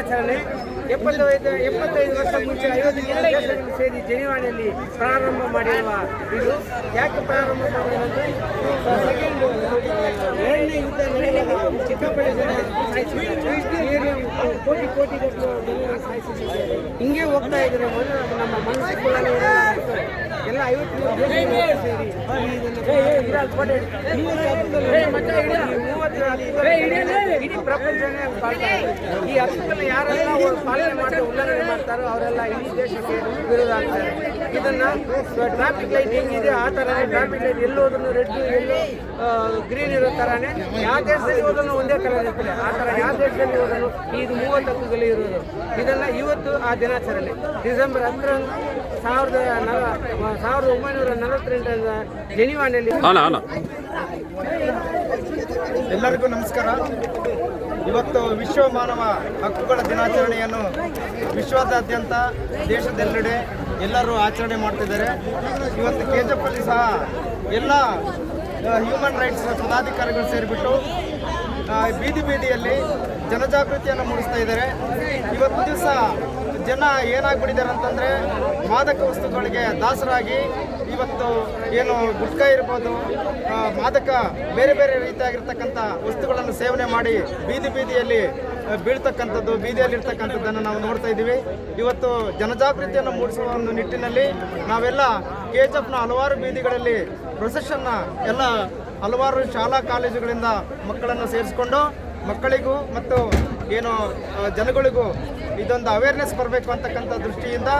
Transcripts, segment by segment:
ದಿನಾಚರಣೆ 75 ವರ್ಷ ಮುಂಚೆ 50 ದೇಶಗಳು ಸೇರಿ ಜೆನಿವಾನಲ್ಲಿ ಪ್ರಾರಂಭ ಮಾಡಿರುವ ಇದು. ಯಾಕೆ ಪ್ರಾರಂಭ ಮಾಡಿದಂದ್ರೆ ಎರಡನೇ ಯುದ್ಧ ನಡೆಯುವಾಗ ಚಿಕ್ಕಪಳ್ಳಿ ಜನ ಕೋಟಿ ಹಿಂಗೆ ಹೋಗ್ತಾ ಇದ್ರೆ ನಮ್ಮ ಮನಸ್ಸು ಎಲ್ಲ 53 ದೇಶಗಳು ಸೇರಿ ಇಡೀ ಪ್ರಪಂಚನೇ ಈ ಹಕ್ಕನ್ನು ಯಾರೆಲ್ಲ ಪಾಲನೆ ಮಾಡಿ ಉಲ್ಲಂಘನೆ ಮಾಡ್ತಾರೋ ಅವರೆಲ್ಲ ಇಡೀ ದೇಶಕ್ಕೆ ವಿರೋಧ ಆಗ್ತಾರೆ. ಇದನ್ನ ಟ್ರಾಫಿಕ್ ಲೈಟ್ ಹೆಂಗಿದೆ ಆ ಥರನೇ ಟ್ರಾಫಿಕ್ ಲೈಟ್ ಎಲ್ಲೋದ್ರೂ ರೆಡ್ ಎಲ್ಲೋ ಗ್ರೀನ್ ಇರೋ ಥರನೇ ಯಾವ ದೇಶದಲ್ಲಿ ಹೋದ್ರೂ ಒಂದೇ ಕಲರ್ ಇರ್ತದೆ. ಆ ಥರ ಯಾವ ದೇಶದಲ್ಲಿ ಹೋದ್ರೂ ಇದು 30 ಹಕ್ಕುಗಳು ಇರೋದು. ಇದನ್ನು ಇವತ್ತು ಆ ದಿನಾಚರಣೆ ಡಿಸೆಂಬರ್ 10 1942 ಜೆನಿವಾನಲ್ಲಿ. ಎಲ್ಲರಿಗೂ ನಮಸ್ಕಾರ. ಇವತ್ತು ವಿಶ್ವ ಮಾನವ ಹಕ್ಕುಗಳ ದಿನಾಚರಣೆಯನ್ನು ವಿಶ್ವದಾದ್ಯಂತ ದೇಶದೆಲ್ಲೆಡೆ ಎಲ್ಲರೂ ಆಚರಣೆ ಮಾಡ್ತಿದ್ದಾರೆ. ಇವತ್ತು KGF ಅಲ್ಲಿ ಸಹ ಎಲ್ಲ ಹ್ಯೂಮನ್ ರೈಟ್ಸ್ ಪದಾಧಿಕಾರಿಗಳು ಸೇರಿಬಿಟ್ಟು ಬೀದಿಯಲ್ಲಿ ಜನಜಾಗೃತಿಯನ್ನು ಮೂಡಿಸ್ತಾ ಇದ್ದಾರೆ. ಇವತ್ತು ದಿವಸ ಜನ ಏನಾಗ್ಬಿಟ್ಟಿದ್ದಾರೆ ಅಂತಂದರೆ ಮಾದಕ ವಸ್ತುಗಳಿಗೆ ದಾಸರಾಗಿ ಇವತ್ತು ಏನು ಗುಟ್ಕಾ ಇರ್ಬೋದು, ಮಾದಕ ಬೇರೆ ಬೇರೆ ರೀತಿಯಾಗಿರ್ತಕ್ಕಂಥ ವಸ್ತುಗಳನ್ನು ಸೇವನೆ ಮಾಡಿ ಬೀದಿಯಲ್ಲಿ ಬೀಳ್ತಕ್ಕಂಥದ್ದು, ಬೀದಿಯಲ್ಲಿರ್ತಕ್ಕಂಥದ್ದನ್ನು ನಾವು ನೋಡ್ತಾ ಇದ್ದೀವಿ. ಇವತ್ತು ಜನಜಾಗೃತಿಯನ್ನು ಮೂಡಿಸುವ ಒಂದು ನಿಟ್ಟಿನಲ್ಲಿ ನಾವೆಲ್ಲ KGFನ ಹಲವಾರು ಬೀದಿಗಳಲ್ಲಿ ಪ್ರೊಸೆಷನ್ನ ಎಲ್ಲ ಹಲವಾರು ಶಾಲಾ ಕಾಲೇಜುಗಳಿಂದ ಮಕ್ಕಳನ್ನು ಸೇರಿಸ್ಕೊಂಡು ಮಕ್ಕಳಿಗೂ ಮತ್ತು ಏನು ಜನಗಳಿಗೂ ಇದೊಂದು ಅವೇರ್ನೆಸ್ ಬರಬೇಕು ಅಂತಕ್ಕಂಥ ದೃಷ್ಟಿಯಿಂದ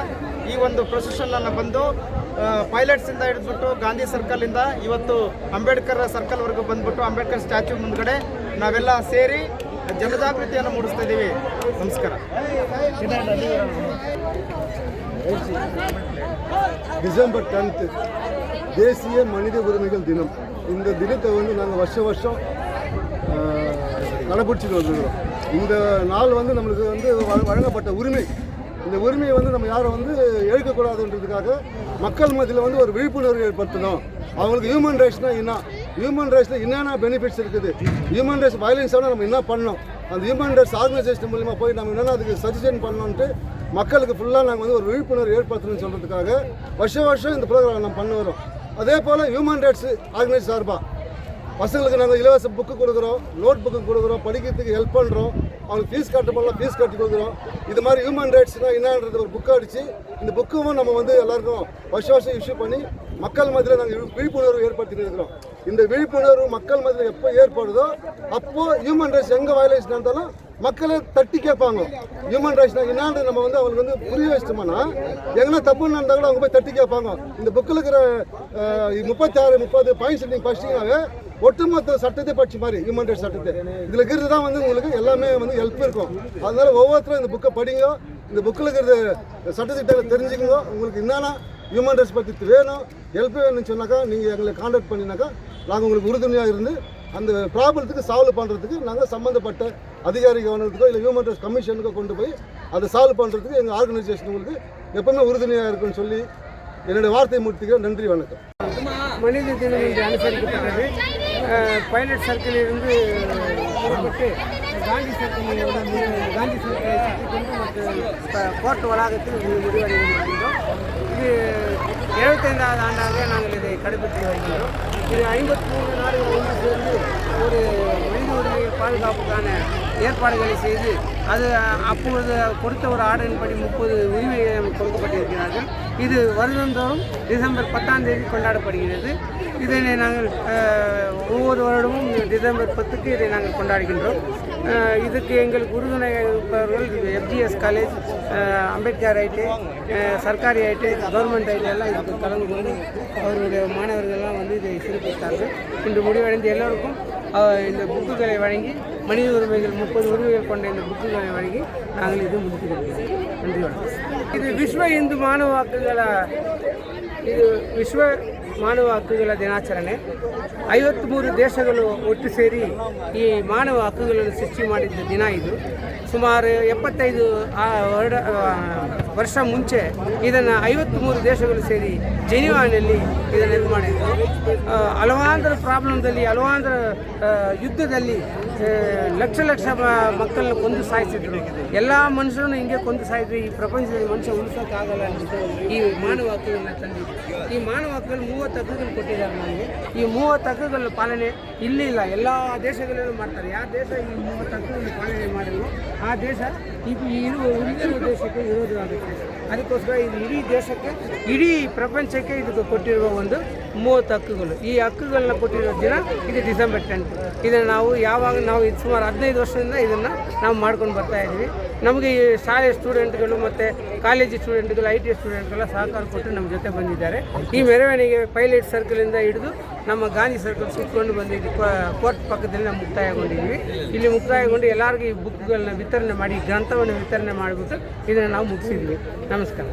ಈ ಒಂದು ಪ್ರೊಸೆಷನನ್ನು ಬಂದು ಪೈಲಟ್ಸಿಂದ ಹಿಡಿದ್ಬಿಟ್ಟು ಗಾಂಧಿ ಸರ್ಕಲಿಂದ ಇವತ್ತು ಅಂಬೇಡ್ಕರ್ ಸರ್ಕಲ್ವರೆಗೂ ಬಂದ್ಬಿಟ್ಟು ಅಂಬೇಡ್ಕರ್ ಸ್ಟ್ಯಾಚ್ಯೂ ಮುಂದ್ಗಡೆ ನಾವೆಲ್ಲ ಸೇರಿ ಜನಜಾಗೃತಿಯನ್ನು ಮೂಡಿಸ್ತಾ ಇದ್ದೀವಿ. ನಮಸ್ಕಾರ. டிசம்பர் 10 தேசிய மனித உரிமைகள் தினம். இந்த தினத்தை வந்து நாங்கள் வருஷம் கடைபிடிச்சிட்டு வந்துடுறோம். இந்த நாள் வந்து நம்மளுக்கு வந்து வழங்கப்பட்ட உரிமை. இந்த உரிமையை வந்து நம்ம யாரும் வந்து எழுக்கக்கூடாதுன்றதுக்காக மக்கள் மத்தியில் வந்து ஒரு விழிப்புணர்வு ஏற்படுத்தணும். அவங்களுக்கு ஹியூமன் ரைட்ஸ்னால் என்ன, ஹியூமன் ரைட்ஸில் என்னென்ன பெனிஃபிட்ஸ் இருக்குது, ஹியூமன் ரைட்ஸ் வயலன்ஸான நம்ம என்ன பண்ணணும், அந்த ஹியூமன் ரைட்ஸ் ஆர்கனைசேஷன் மூலிமா போய் நம்ம என்னென்ன அதுக்கு சஜஷன் பண்ணணுன்ட்டு மக்களுக்கு ஃபுல்லாக நாங்கள் வந்து ஒரு விழிப்புணர்வு ஏற்படுத்தணும்னு சொல்கிறதுக்காக வருஷம் இந்த ப்ரோக்ராம் நம்ம பண்ண வரோம். அதே போல் ஹியூமன் ரைட்ஸ் ஆர்கனைஸ் சார்பாக பசங்களுக்கு நாங்கள் இலவச புக்கு கொடுக்குறோம், நோட் புக்கு கொடுக்குறோம், படிக்கிறதுக்கு ஹெல்ப் பண்ணுறோம், அவங்களுக்கு ஃபீஸ் கட்டப்படலாம் ஃபீஸ் கட்டி கொடுக்குறோம். இது மாதிரி ஹியூமன் ரைட்ஸ்னால் என்னன்றது ஒரு புக்கை அடித்து இந்த புக்கும் நம்ம வந்து எல்லாருக்கும் வருஷம் இஷ்யூ பண்ணி மக்கள் மத்தியில் நாங்கள் விழிப்புணர்வு ஏற்படுத்திட்டு இருக்கிறோம். இந்த விழிப்புணர்வு மக்கள் மத்தியில் எப்போ ஏற்படுதோ அப்போது ஹியூமன் ரைட்ஸ் எங்கே வயலேஷன் இருந்தாலும் மக்களை தட்டி கேட்பாங்க. ஹியூமன் ரைட்ஸ்னால் என்னன்றது நம்ம வந்து அவங்களுக்கு வந்து புரிய வச்சிட்டோம்னா எங்கன்னா தப்புன்னு இருந்தால் கூட அவங்க போய் தட்டி கேட்பாங்க. இந்த புக்கில் இருக்கிற 36-30 பாயிண்ட்ஸ் நீங்கள் படிச்சிங்கனாவே ஒட்டுமொத்த சட்டத்தை படிச்ச மாதிரி ஹியூமன் ரைட்ஸ் சட்டத்தை இதில் இருக்கிறது தான் வந்து உங்களுக்கு எல்லாமே வந்து ஹெல்ப் இருக்கும். அதனால ஒவ்வொருத்தரும் இந்த புக்கை படிங்க, இந்த புக்கில் இருக்கிற சட்டத்திட்டங்களை தெரிஞ்சுக்கோங்க. உங்களுக்கு என்னென்ன ஹியூமன் ரைட்ஸ் பற்றி வேணும், ஹெல்ப் வேணும்னு சொன்னாக்கா நீங்கள் எங்களை கான்டாக்ட் பண்ணினாக்கா நாங்கள் உங்களுக்கு உறுதுணையாக இருந்து அந்த ப்ராப்ளத்துக்கு சால்வ் பண்ணுறதுக்கு நாங்கள் சம்மந்தப்பட்ட அதிகாரி கவனத்துக்கோ இல்லை ஹியூமன் ரைட்ஸ் கமிஷனுக்கோ கொண்டு போய் அதை சால்வ் பண்ணுறதுக்கு எங்கள் ஆர்கனைசேஷன் உங்களுக்கு எப்பவுமே உறுதுணையாக இருக்குன்னு சொல்லி என்னுடைய வார்த்தையை முடித்துக்கிறேன். நன்றி, வணக்கம். மனித தினம் இன்று அனுசரிக்கப்பட்டது. பைலட் சர்க்கிளிலிருந்து புறப்பட்டு காந்தி சர்க்கிளை சுற்றி கொண்டு மற்றும் கோர்ட் வளாகத்தில் முடிவடைந்திருக்கின்றோம். இது 75வது ஆண்டாக நாங்கள் இதை கடைபிடித்து வருகின்றோம். இது 53 நாடுகள் ஒன்று சேர்ந்து ஒரு மனித உரிமை பாதுகாப்புக்கான ஏற்பாடுகளை செய்து அது அப்பொழுது கொடுத்த ஒரு ஆர்டரின்படி 30 உரிமைகள் கொடுக்கப்பட்டிருக்கிறார்கள். இது வருடந்தோறும் டிசம்பர் 10ஆம் தேதி கொண்டாடப்படுகிறது. இதனை நாங்கள் ஒவ்வொரு வருடமும் டிசம்பர் 10க்கு இதை நாங்கள் கொண்டாடுகின்றோம். இதுக்கு எங்களுக்கு உறுதுணை இருப்பவர்கள் FGS காலேஜ், அம்பேத்கர் ஐடி, சர்க்காரி ஐடி, கவர்மெண்ட் ஐடி எல்லாம் இதுக்கு கலந்து கொண்டு அவருடைய மாணவர்கள்லாம் வந்து இதை சிறப்பித்தார்கள். இன்று முடிவடைந்து எல்லோருக்கும் இந்த புக்குகளை வழங்கி மனித உரிமைகள் 30 உரிமைகள் கொண்ட இந்த புக்குகளை வழங்கி நாங்கள் இது முடித்திருக்கிறோம். நன்றி, வணக்கம். ಇದು ವಿಶ್ವ ಮಾನವ ಹಕ್ಕುಗಳ ದಿನಾಚರಣೆ. 53 ದೇಶಗಳು ಒಟ್ಟು ಸೇರಿ ಈ ಮಾನವ ಹಕ್ಕುಗಳನ್ನು ಸೃಷ್ಟಿ ಮಾಡಿದ್ದ ದಿನ ಇದು. ಸುಮಾರು 75 ವರ್ಷ ಮುಂಚೆ ಇದನ್ನು 53 ದೇಶಗಳು ಸೇರಿ ಜೆನಿವಾನಲ್ಲಿ ಇದನ್ನು ಇದು ಮಾಡಿದ್ರು. ಹಲವಾರು ಪ್ರಾಬ್ಲಮ್ದಲ್ಲಿ, ಹಲವಾರು ಯುದ್ಧದಲ್ಲಿ ಲಕ್ಷ ಮಕ್ಕಳನ್ನ ಕೊಂದು ಸಾಯಿಸಿದ್ರು. ಎಲ್ಲ ಮನುಷ್ಯರನ್ನು ಹಿಂಗೆ ಕೊಂದು ಸಾಯಿದ್ರು. ಈ ಪ್ರಪಂಚದಲ್ಲಿ ಮನುಷ್ಯ ಉಳಿಸೋಕ್ಕಾಗಲ್ಲ ಅಂತ ಈ ಮಾನವ ಹಕ್ಕುಗಳನ್ನ ತಂದಿದ್ರು. ಈ ಮಾನವ ಹಕ್ಕುಗಳು 30 ಹಕ್ಕುಗಳು ಕೊಟ್ಟಿದ್ದಾರೆ ನಮಗೆ. ಈ 30 ಹಕ್ಕುಗಳ ಪಾಲನೆ ಇಲ್ಲಿ ಇಲ್ಲ, ಎಲ್ಲ ದೇಶಗಳಲ್ಲೂ ಮಾಡ್ತಾರೆ. ಯಾವ ದೇಶ ಈ 30 ಹಕ್ಕುಗಳನ್ನು ಪಾಲನೆ ಮಾಡಿದ್ರು ಆ ದೇಶ ಉಳಿದಿರುವ ದೇಶಕ್ಕೆ ವಿರೋಧವಾಗುತ್ತೆ. ಅದಕ್ಕೋಸ್ಕರ ಇದು ಇಡೀ ದೇಶಕ್ಕೆ, ಇಡೀ ಪ್ರಪಂಚಕ್ಕೆ ಇದಕ್ಕೆ ಕೊಟ್ಟಿರುವ ಒಂದು 30 ಹಕ್ಕುಗಳು. ಈ ಹಕ್ಕುಗಳನ್ನ ಕೊಟ್ಟಿರೋ ದಿನ ಇದು ಡಿಸೆಂಬರ್ 10. ಇದನ್ನು ನಾವು ಯಾವಾಗ ನಾವು ಸುಮಾರು 15 ವರ್ಷದಿಂದ ಇದನ್ನು ನಾವು ಮಾಡ್ಕೊಂಡು ಬರ್ತಾ ಇದ್ದೀವಿ. ನಮಗೆ ಈ ಶಾಲೆ ಸ್ಟೂಡೆಂಟ್ಗಳು ಮತ್ತು ಕಾಲೇಜು ಸ್ಟೂಡೆಂಟ್ಗಳು, IT ಸ್ಟೂಡೆಂಟ್ಗೆಲ್ಲ ಸಹಕಾರ ಕೊಟ್ಟು ನಮ್ಮ ಜೊತೆ ಬಂದಿದ್ದಾರೆ. ಈ ಮೆರವಣಿಗೆ ಪೈಲಟ್ ಸರ್ಕಲಿಂದ ಹಿಡಿದು ನಮ್ಮ ಗಾಂಧಿ ಸರ್ಕಲ್ ಸುತ್ತಕೊಂಡು ಬಂದಿದ್ದು ಕೋರ್ಟ್ ಪಕ್ಕದಲ್ಲಿ ನಾವು ಮುಕ್ತಾಯಗೊಂಡಿದ್ದೀವಿ. ಇಲ್ಲಿ ಮುಕ್ತಾಯಗೊಂಡು ಎಲ್ಲರಿಗೂ ಈ ಬುಕ್ಗಳನ್ನ ವಿತರಣೆ ಮಾಡಿ, ಗ್ರಂಥವನ್ನು ವಿತರಣೆ ಮಾಡಿಬಿಟ್ಟು ಇದನ್ನು ನಾವು ಮುಗಿಸಿದ್ವಿ. ನಮಸ್ಕಾರ.